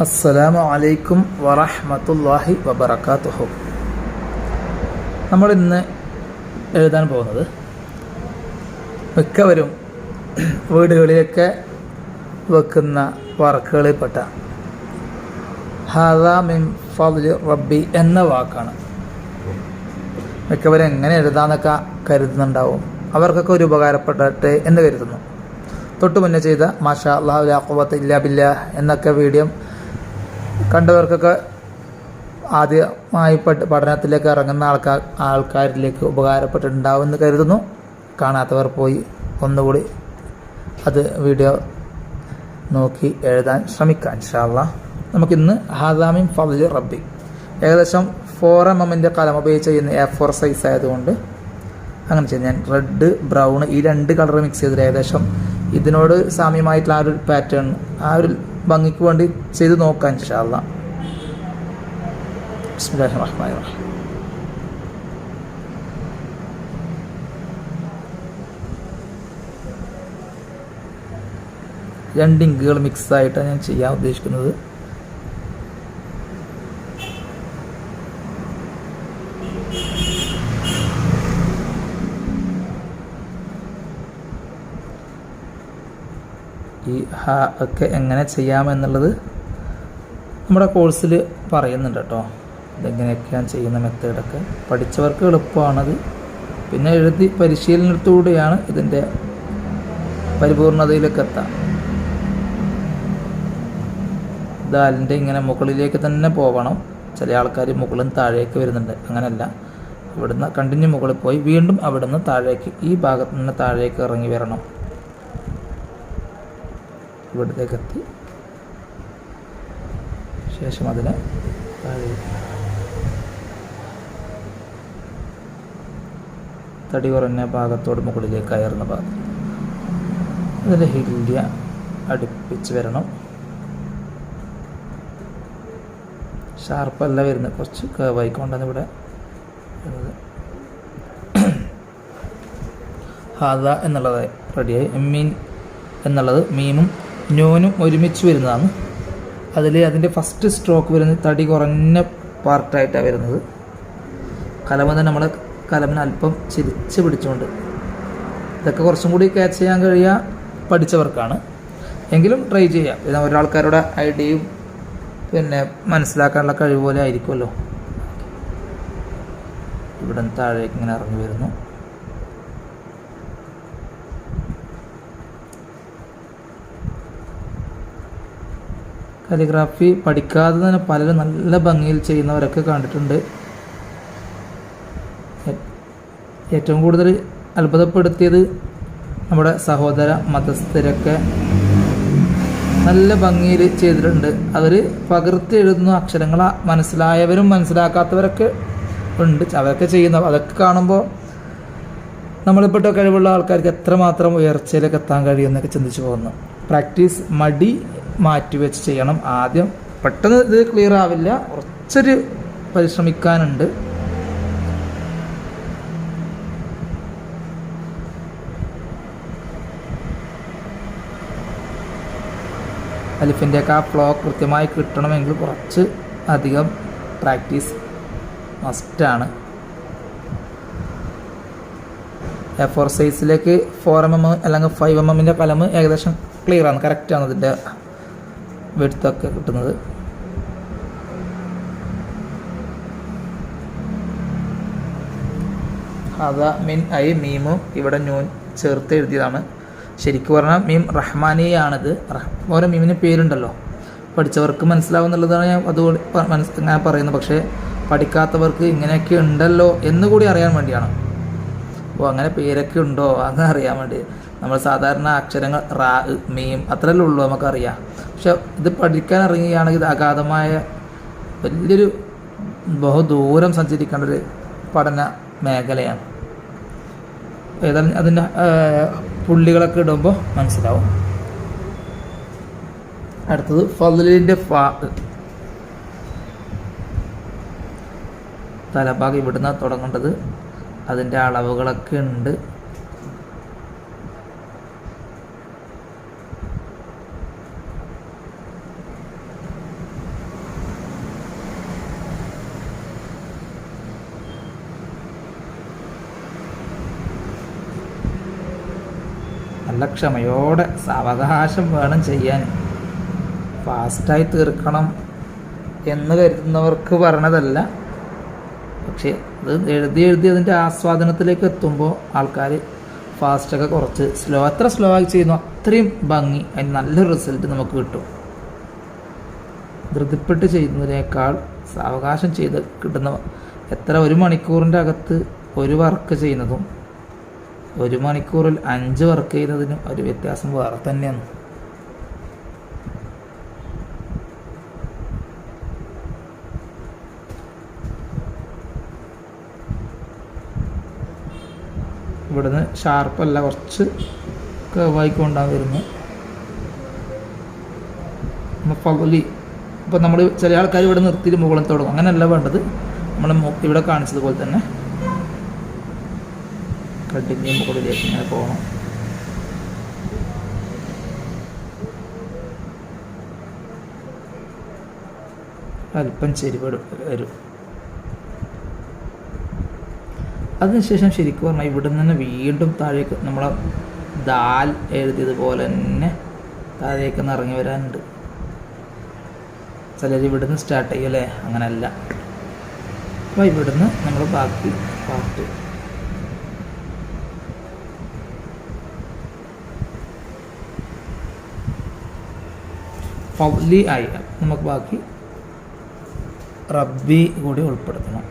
അസ്സലാമു അലൈക്കും വറഹ്മത്തുള്ളാഹി വബറകാതുഹു. നമ്മളിന്ന് എഴുതാൻ പോകുന്നത് മിക്കവരും വീടുകളിലൊക്കെ വെക്കുന്ന വർക്കുകളിൽപ്പെട്ട ഹാദാ മിൻ ഫദ്ലി റബ്ബി എന്ന വാക്കാണ്. മിക്കവരും എങ്ങനെ എഴുതാമെന്നൊക്കെ കരുതുന്നുണ്ടാവും. അവർക്കൊക്കെ ഒരു ഉപകാരപ്പെടട്ടെ എന്ന് കരുതുന്നു. തൊട്ടു മുന്നേ ചെയ്ത മാഷാ അല്ലാഹു ലാ ഖുവത ഇല്ലാ ബില്ലാഹ് എന്നൊക്കെ വീഡിയോ കണ്ടവർക്കൊക്കെ ആദ്യമായി പഠനത്തിലേക്ക് ഇറങ്ങുന്ന ആൾക്കാരിലേക്ക് ഉപകാരപ്പെട്ടിട്ടുണ്ടാവുമെന്ന് കരുതുന്നു. കാണാത്തവർ പോയി ഒന്നുകൂടി അത് വീഡിയോ നോക്കി എഴുതാൻ ശ്രമിക്കാം ഇൻഷാ അല്ലാഹ്. നമുക്കിന്ന് ഹാദാ മിൻ ഫദ്ലി റബ്ബി ഏകദേശം 4 mm കലം ഉപയോഗിച്ച് ചെയ്യുന്ന A4 സൈസ് ആയതുകൊണ്ട് അങ്ങനെ ചെയ്ത് ഞാൻ റെഡ് ബ്രൗൺ ഈ 2 കളർ മിക്സ് ചെയ്തിട്ട് ഏകദേശം ഇതിനോട് സാമ്യമായിട്ടുള്ള ആ ഒരു പാറ്റേൺ ആ ഒരു ഭംഗിക്ക് വേണ്ടി ചെയ്ത് നോക്കാം ഇൻഷാ അല്ലാഹ്. ബിസ്മില്ലാഹിർ റഹ്മാനിർ റഹീം. രണ്ട് ഇങ്കുകൾ മിക്സായിട്ടാണ് ഞാൻ ചെയ്യാൻ ഉദ്ദേശിക്കുന്നത്. ഈ ഹ ഒക്കെ എങ്ങനെ ചെയ്യാമെന്നുള്ളത് നമ്മുടെ കോഴ്സിൽ പറയുന്നുണ്ട് കേട്ടോ. ഇതെങ്ങനെയൊക്കെയാണ് ചെയ്യുന്ന മെത്തേഡൊക്കെ പഠിച്ചവർക്ക് എളുപ്പമാണത്. പിന്നെ എഴുതി പരിശീലനത്തിലൂടെയാണ് ഇതിൻ്റെ പരിപൂർണതയിലേക്ക് എത്താം. ദാലിൻ്റെ ഇങ്ങനെ മുകളിലേക്ക് തന്നെ പോകണം. ചില ആൾക്കാർ മുകളിൽ താഴേക്ക് വരുന്നുണ്ട്. അങ്ങനെയല്ല, ഇവിടുന്ന് കണ്ടിന്യൂ മുകളിൽ പോയി വീണ്ടും അവിടുന്ന് താഴേക്ക് ഈ ഭാഗത്ത് നിന്ന് താഴേക്ക് ഇറങ്ങി വരണം. ഇവിടത്തേക്ക് എത്തി ശേഷം അതിനെ തടി കുറഞ്ഞ ഭാഗത്തോട് മുകളിലേക്ക് കയറുന്ന ഭാഗം അതിൻ്റെ ഹില്യ അടുപ്പിച്ച് വരണം. ഷാർപ്പല്ല വരുന്നത്, കുറച്ച് കേവായിക്കൊണ്ടാണ് ഇവിടെ വരുന്നത്. ഹാദ എന്നുള്ളത് റെഡിയായി. മീൻ എന്നുള്ളത് മീമും നൂനും ഒരുമിച്ച് വരുന്നതാണ്. അതിൻ്റെ ഫസ്റ്റ് സ്ട്രോക്ക് വരുന്നത് തടി കുറഞ്ഞ പാർട്ടായിട്ടാണ് വരുന്നത്. കലമ തന്നെ നമ്മൾ കലമിന് അല്പം ചിരിച്ച് പിടിച്ചുകൊണ്ട് ഇതൊക്കെ കുറച്ചും കൂടി ക്യാച്ച് ചെയ്യാൻ കഴിയുക പഠിച്ചവർക്കാണ്. എങ്കിലും ട്രൈ ചെയ്യാം. ഇത് ഒരാൾക്കാരുടെ ഐഡിയയും പിന്നെ മനസ്സിലാക്കാനുള്ള കഴിവ് പോലെ ആയിരിക്കുമല്ലോ. ഇവിടെ നിന്ന് താഴേക്ക് ഇങ്ങനെ ഇറങ്ങി വരുന്നു. കാലിഗ്രാഫി പഠിക്കാതെ തന്നെ പലരും നല്ല ഭംഗിയിൽ ചെയ്യുന്നവരൊക്കെ കണ്ടിട്ടുണ്ട്. ഏറ്റവും കൂടുതൽ അത്ഭുതപ്പെടുത്തിയത് നമ്മുടെ സഹോദര മതസ്ഥരൊക്കെ നല്ല ഭംഗിയിൽ ചെയ്തിട്ടുണ്ട്. അവർ പകർത്തി എഴുതുന്ന അക്ഷരങ്ങൾ മനസ്സിലായവരും മനസ്സിലാക്കാത്തവരൊക്കെ ഉണ്ട്. അവരൊക്കെ ചെയ്യുന്ന അതൊക്കെ കാണുമ്പോൾ നമ്മളിൽപ്പെട്ട കഴിവുള്ള ആൾക്കാർക്ക് എത്രമാത്രം ഉയർച്ചയിലേക്ക് എത്താൻ കഴിയുമെന്നൊക്കെ ചിന്തിച്ചു പോകുന്നു. പ്രാക്ടീസ് മടി മാറ്റിവെച്ച് ചെയ്യണം. ആദ്യം പെട്ടെന്ന് ഇത് ക്ലിയർ ആവില്ല, കുറച്ചൊരു പരിശ്രമിക്കാനുണ്ട്. അലിഫിൻ്റെയൊക്കെ ആ ഫ്ലോ കൃത്യമായി കിട്ടണമെങ്കിൽ കുറച്ച് അധികം പ്രാക്ടീസ് മസ്റ്റാണ്. A4 സൈസിലേക്ക് 4 mm അല്ലെങ്കിൽ 5 mm കലം ഏകദേശം ക്ലിയറാണ്, കറക്റ്റാണ് അതിൻ്റെ വെടുത്തൊക്കെ കിട്ടുന്നത്. ഹാദാ മിൻ ഐ മീമും ഇവിടെ നൂൻ ചേർത്ത് എഴുതിയതാണ്. ശരിക്കും പറഞ്ഞാൽ മീം റഹ്മാനിയാണിത്. ഓരോ മീമിന് പേരുണ്ടല്ലോ, പഠിച്ചവർക്ക് മനസ്സിലാവുന്നുള്ളതാണ് ഞാൻ അതുകൊണ്ട് ഞാൻ പറയുന്നത്. പക്ഷേ പഠിക്കാത്തവർക്ക് ഇങ്ങനെയൊക്കെ ഉണ്ടല്ലോ എന്നുകൂടി അറിയാൻ വേണ്ടിയാണ്. അപ്പോൾ അങ്ങനെ പേരൊക്കെ ഉണ്ടോ എന്ന് അറിയാൻ വേണ്ടി. നമ്മൾ സാധാരണ അക്ഷരങ്ങൾ റാ മീം അത്രയല്ലേ ഉള്ളൂ നമുക്കറിയാം. പക്ഷെ ഇത് പഠിക്കാൻ ഇറങ്ങുകയാണെങ്കിൽ ഇത് അഗാധമായ വലിയൊരു ബഹുദൂരം സഞ്ചരിക്കേണ്ട ഒരു പഠന മേഖലയാണ്. ഏതായാലും അതിൻ്റെ പുള്ളികളൊക്കെ ഇടുമ്പോൾ മനസ്സിലാവും. അടുത്തത് ഫദ്ലിൻ്റെ ഫാ. തലഭാഗം ഇവിടുന്ന് തുടങ്ങേണ്ടത്. അതിൻ്റെ അളവുകളൊക്കെ ഉണ്ട്. നല്ല ക്ഷമയോടെ സാവകാശം വേണം ചെയ്യാൻ. ഫാസ്റ്റായി തീർക്കണം എന്ന് കരുതുന്നവർക്ക് പറഞ്ഞതല്ല. പക്ഷേ അത് എഴുതി അതിൻ്റെ ആസ്വാദനത്തിലേക്ക് എത്തുമ്പോൾ ആൾക്കാർ ഫാസ്റ്റൊക്കെ കുറച്ച് എത്ര സ്ലോ ആയി ചെയ്യുന്നു അത്രയും ഭംഗി, അതിന് നല്ലൊരു റിസൾട്ട് നമുക്ക് കിട്ടും. ധൃതിപ്പെട്ട് ചെയ്യുന്നതിനേക്കാൾ സാവകാശം ചെയ്ത് കിട്ടുന്ന എത്ര 1 മണിക്കൂറിൻ്റെ അകത്ത് ഒരു വർക്ക് ചെയ്യുന്നതും 1 മണിക്കൂറിൽ 5 വർക്ക് ചെയ്യുന്നതിനും ഒരു വ്യത്യാസം വേറെ തന്നെയാണ്. ഇവിടുന്ന് ഷാർപ്പല്ല, കുറച്ച് കേവായിക്കൊണ്ടാണ് വരുന്നത്. ഫവലി ഇപ്പോൾ നമ്മൾ ചില ആൾക്കാർ ഇവിടെ നിർത്തിയിട്ട് മുകളിൽ തുടങ്ങും. അങ്ങനെയല്ല വേണ്ടത്. നമ്മൾ ഇവിടെ കാണിച്ചതുപോലെ തന്നെ കട്ടിങ് മുകളിലേക്ക് ഇങ്ങനെ പോകണം. അല്പം ചെരിവ് വരും. അതിനുശേഷം ശരിക്കും പറഞ്ഞാൽ ഇവിടെ നിന്ന് വീണ്ടും താഴേക്ക് നമ്മളെ ദാൽ എഴുതിയതുപോലെ തന്നെ താഴേക്ക് ഇറങ്ങി വരാനുണ്ട്. ചിലർ ഇവിടുന്ന് സ്റ്റാർട്ട് ചെയ്യും അല്ലേ? അങ്ങനെയല്ല. അപ്പോൾ ഇവിടുന്ന് നമ്മൾ ബാക്കി പാർട്ട് ഫൗലി ആയി നമുക്ക് ബാക്കി റബ്ബി കൂടി ഉൾപ്പെടുത്തണം.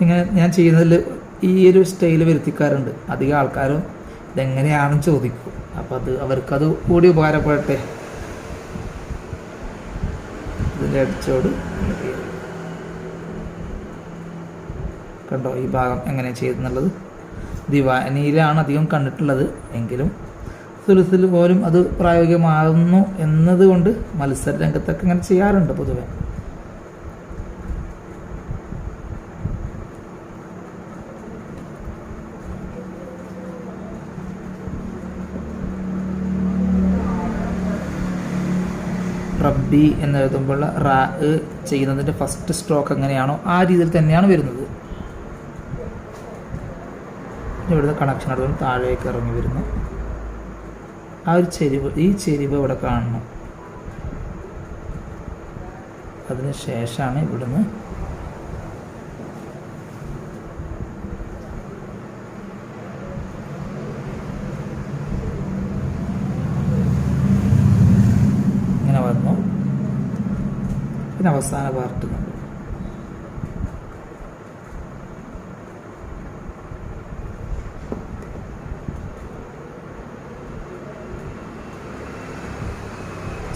ഇങ്ങനെ ഞാൻ ചെയ്യുന്നതിൽ ഈ ഒരു സ്റ്റൈൽ വരുത്തിക്കാറുണ്ട്. അധികം ആൾക്കാരും ഇതെങ്ങനെയാണെന്ന് ചോദിക്കും. അപ്പോൾ അവർക്കത് കൂടി ഉപകാരപ്പെടട്ടെ. ഇതിൻ്റെ അടിച്ചോട് കണ്ടോ ഈ ഭാഗം എങ്ങനെ ചെയ്തെന്നുള്ളത്. ദിവാനിയിലാണ് അധികം കണ്ടിട്ടുള്ളത്. എങ്കിലും സുലുസിൽ പോലും അത് പ്രായോഗികമാകുന്നു എന്നതുകൊണ്ട് മത്സര രംഗത്തൊക്കെ ഇങ്ങനെ ചെയ്യാറുണ്ട് പൊതുവെ. റബ്ബി എന്നെഴുതുമ്പോൾ റാ ചെയ്യുന്നതിൻ്റെ ഫസ്റ്റ് സ്ട്രോക്ക് എങ്ങനെയാണോ ആ രീതിയിൽ തന്നെയാണ് വരുന്നത്. ഇവിടുന്ന് കണക്ഷൻ എടുത്ത് താഴേക്ക് ഇറങ്ങി വരുന്നു. ആ ഒരു ചെരിവ്, ഈ ചെരിവ് ഇവിടെ കാണണം. അതിന് ശേഷമാണ് ഇവിടുന്ന് വന്നു. പിന്നെ അവസാന പാർട്ട് നമ്മൾ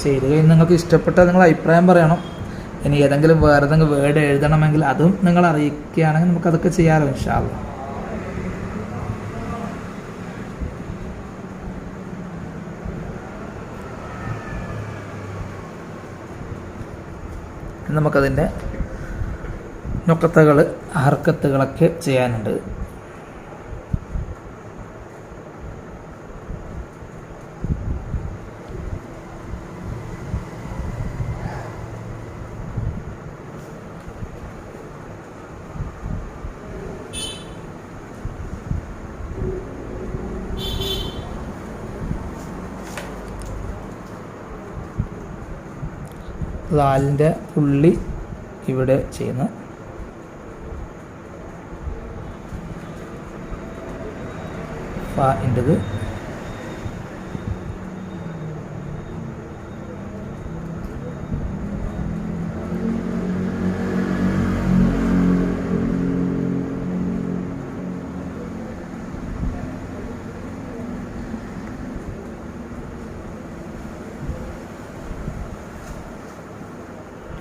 ചെയ്ത് കഴിഞ്ഞ് നിങ്ങൾക്ക് ഇഷ്ടപ്പെട്ടാൽ നിങ്ങൾ അഭിപ്രായം പറയണം. ഇനി ഏതെങ്കിലും വേറെ ഏതെങ്കിലും വേർഡ് എഴുതണമെങ്കിൽ അതും നിങ്ങൾ അറിയിക്കുകയാണെങ്കിൽ നമുക്കതൊക്കെ ചെയ്യാമല്ലോ ഇൻഷാ അല്ലാഹ്. നമുക്കതിൻ്റെ നുക്കത്തകൾ ഹർക്കത്തുകളൊക്കെ ചെയ്യാനുണ്ട്. ലാലിൻ്റെ പുള്ളി ഇവിടെ ചെയ്യുന്ന ഫാൻ്റെത്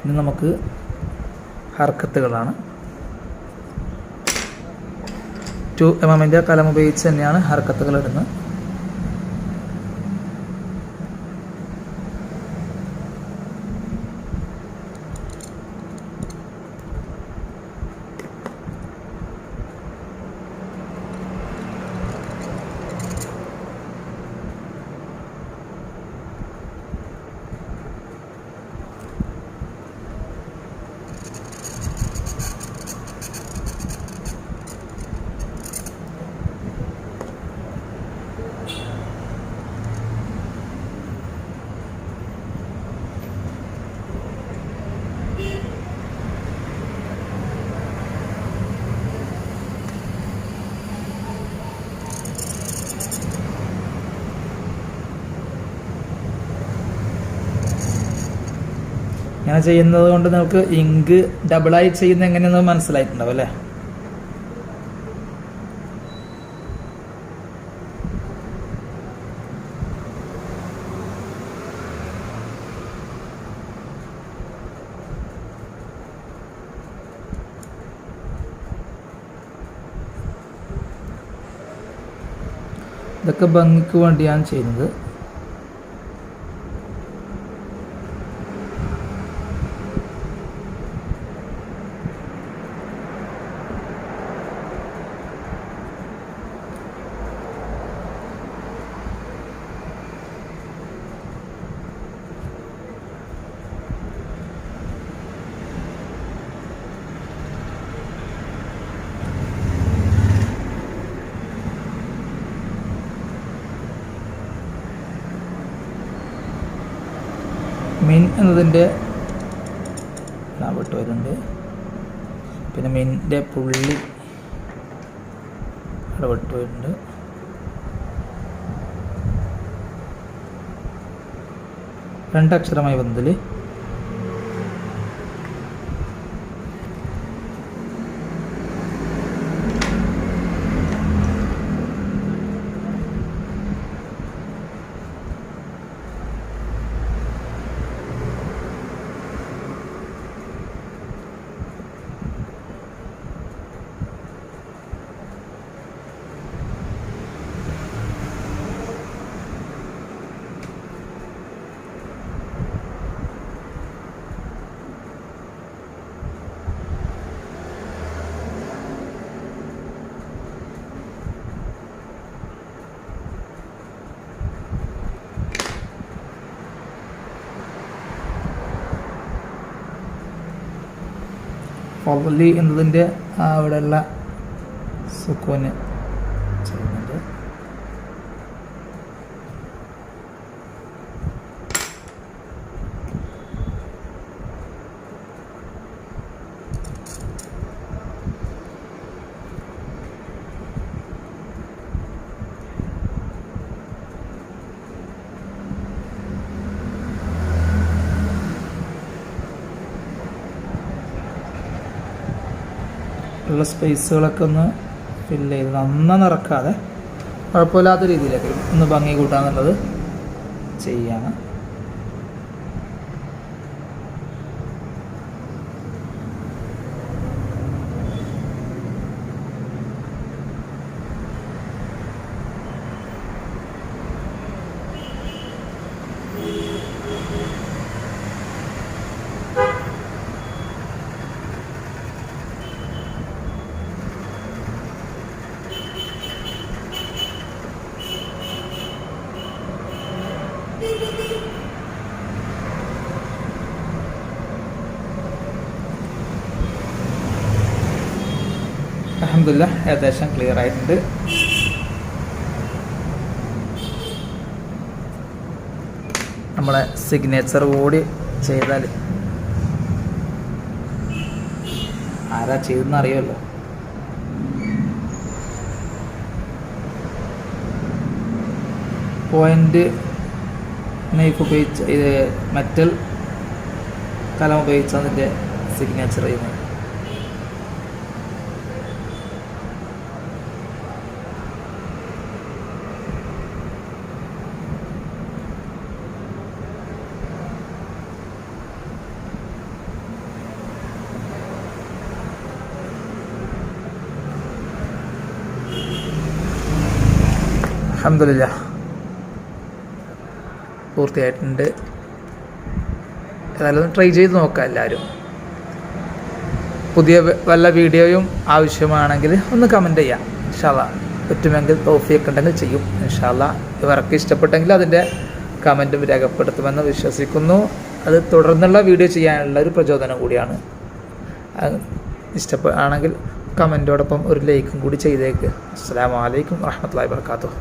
ഇനി നമുക്ക് ഹർക്കത്തുകളാണ്. 2 mm കലം ഉപയോഗിച്ച് തന്നെയാണ് ഹർക്കത്തുകൾ ഇടുന്നത്. ഇങ്ങനെ ചെയ്യുന്നത് കൊണ്ട് നിങ്ങൾക്ക് ഇങ്ക് ഡബിളായി ചെയ്യുന്ന എങ്ങനെയെന്ന് മനസ്സിലായിട്ടുണ്ടാവും അല്ലേ? ഇതൊക്കെ ഭംഗിക്ക് വേണ്ടിയാണ് ചെയ്യുന്നത്. മിൻ എന്നതിൻ്റെ വിട്ട് വരുന്നുണ്ട്. പിന്നെ മിൻ്റെ പുള്ളി അവിടെ വിട്ട് വരുന്നുണ്ട്. രണ്ടക്ഷരമായി വന്നതിൽ ഫളി എന്നതിൻ്റെ അവിടെയുള്ള സുക്കൂന് ചെയ്യുന്നുണ്ട്. ഉള്ള സ്പേസുകളൊക്കെ ഒന്ന് ഫില്ല് ചെയ്ത് നന്നായി നിറക്കാതെ കുഴപ്പമില്ലാത്ത രീതിയിലൊക്കെ ഒന്ന് ഭംഗി കൂട്ടാന്നുള്ളത് ചെയ്യാണ്. അൽഹംദുലില്ലാഹ് ഏകദേശം ക്ലിയർ ആയിട്ടുണ്ട്. നമ്മളെ സിഗ്നേച്ചർ കൂടി ചെയ്താൽ ആരാ ചെയ്തെന്ന് അറിയാമല്ലോ. പോയിന്റ് നൈഫ് ഉപയോഗിച്ച് ഇത് മെറ്റൽ കലം ഉപയോഗിച്ച് അതിൻ്റെ സിഗ്നേച്ചർ ചെയ്യുന്നത്. അൽഹംദുലില്ലാഹ് പൂർത്തിയായിട്ടുണ്ട്. ഏതായാലും ട്രൈ ചെയ്ത് നോക്കാം എല്ലാവരും. പുതിയ വല്ല വീഡിയോയും ആവശ്യമാണെങ്കിൽ ഒന്ന് കമൻറ്റ് ചെയ്യാം. ഇൻഷാ അല്ലാഹ് പറ്റുമെങ്കിൽ തൗഫീഖ് ഉണ്ടെങ്കിൽ ചെയ്യും. ഇൻഷാ അല്ലാഹ് ഇവർക്ക് ഇഷ്ടപ്പെട്ടെങ്കിൽ അതിൻ്റെ കമൻറ്റും രേഖപ്പെടുത്തുമെന്ന് വിശ്വസിക്കുന്നു. അത് തുടർന്നുള്ള വീഡിയോ ചെയ്യാനുള്ള ഒരു പ്രചോദനം കൂടിയാണ്. ഇഷ്ടപ്പെടുകയാണെങ്കിൽ കമൻറ്റോടൊപ്പം ഒരു ലൈക്കും കൂടി ചെയ്തേക്ക്. അസ്സലാമു അലൈക്കും വറഹ്മത്തുള്ളാഹി വബറകാതുഹു.